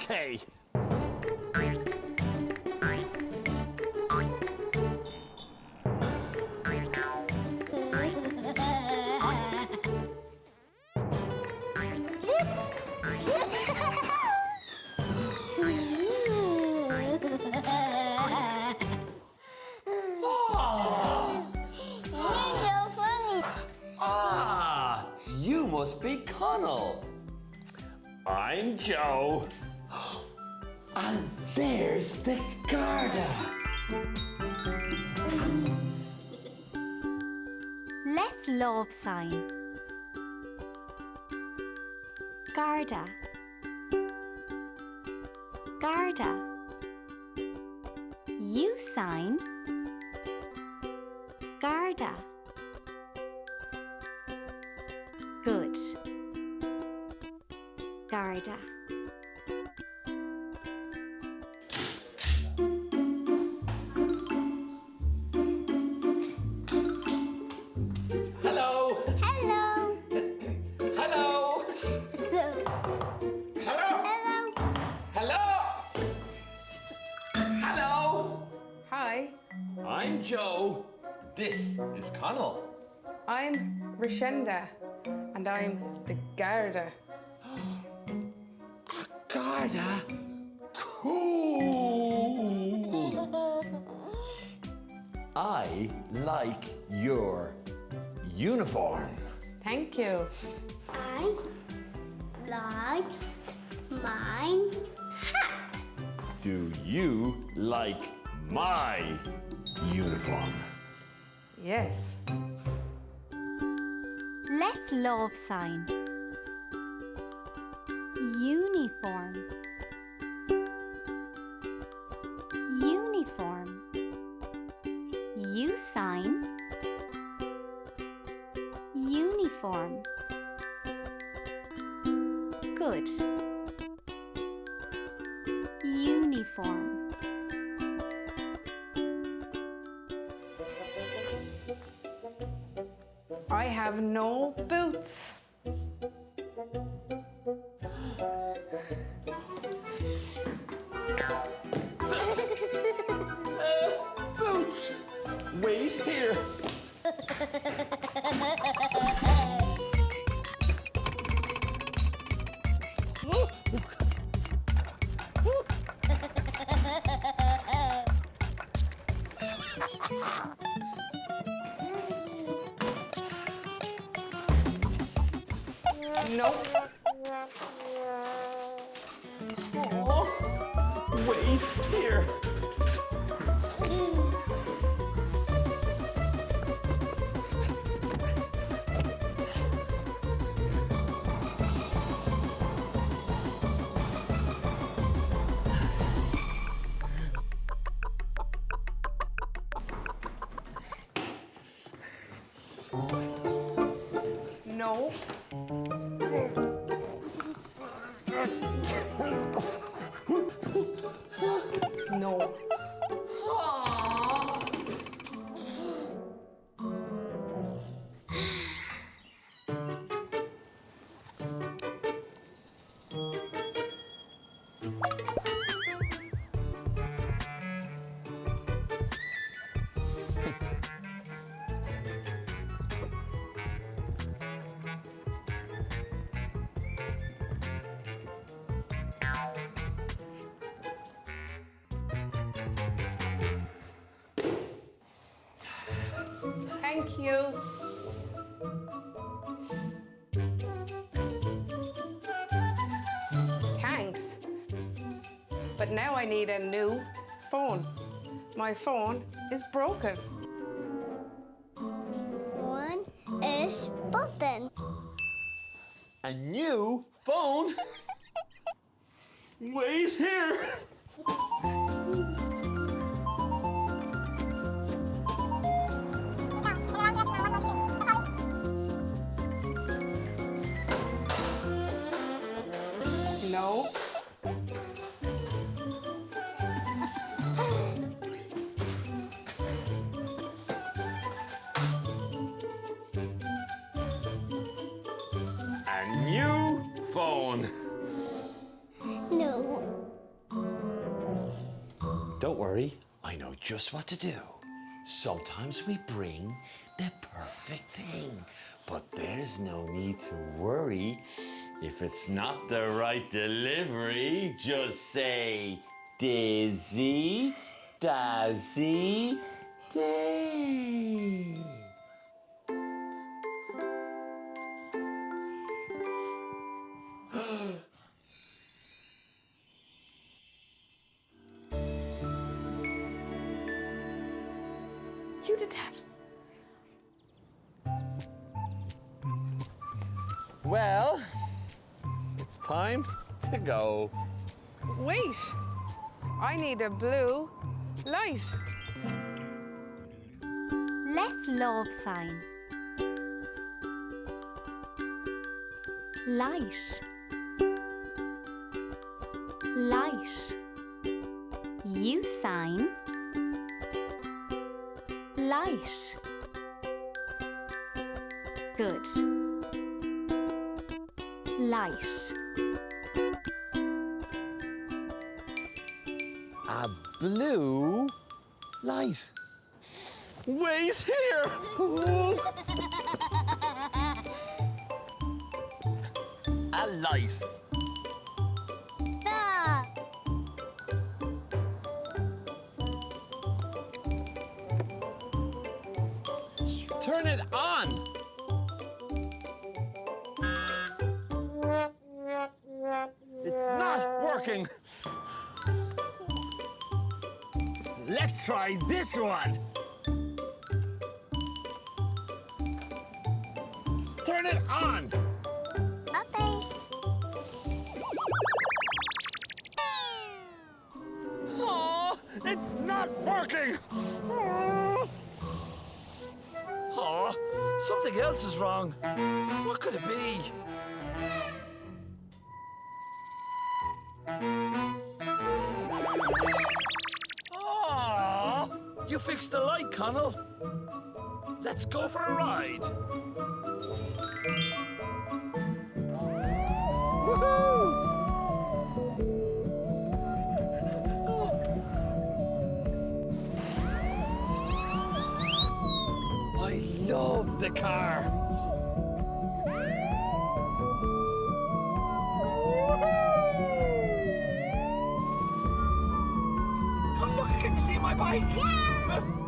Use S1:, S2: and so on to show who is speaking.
S1: Okay. You must be Connell. I'm Joe. And there's the Garda.
S2: Let's love sign. Garda. Garda. You sign. Garda. Good. Garda.
S1: Hello.
S3: Hello.
S1: Hello. Hello. Hello. Hello.
S4: Hi,
S1: I'm Joe. This is Connell.
S4: I'm Rashenda, and I'm the Garda.
S1: Garda. Cool. I like your uniform.
S4: Thank you.
S3: I like mine hat.
S1: Do you like my uniform?
S4: Yes.
S2: Let's love sign. Uniform. Uniform. You sign. Uniform. Good. Uniform.
S4: I have no boots.
S1: Boots. Wait here.
S4: Nope.
S1: Oh, wait here.
S4: No. No. Thank you. Thanks. But now I need a new phone. My phone is broken.
S3: One is button.
S1: A new phone? Wait here.
S4: No.
S1: A new phone.
S3: No.
S1: Don't worry, I know just what to do. Sometimes we bring the perfect thing, but there's no need to worry. If it's not the right delivery, just say Dizzy, Dazzy, Day.
S4: You did that.
S1: Well, it's time to go.
S4: Wait. I need a blue light.
S2: Let's love sign. Light. Light. You sign. Light. Good. Light.
S1: A blue light. Wait here! A light.
S3: Stop.
S1: Turn it on! It's not working. Let's try this one. Turn it on.
S3: Okay.
S1: Oh, it's not working. Oh, something else is wrong. What could it be? Oh, you fixed the light, Connell. Let's go for a ride. Woohoo! I love the car. Oh, look, can you see my bike?
S3: Yeah.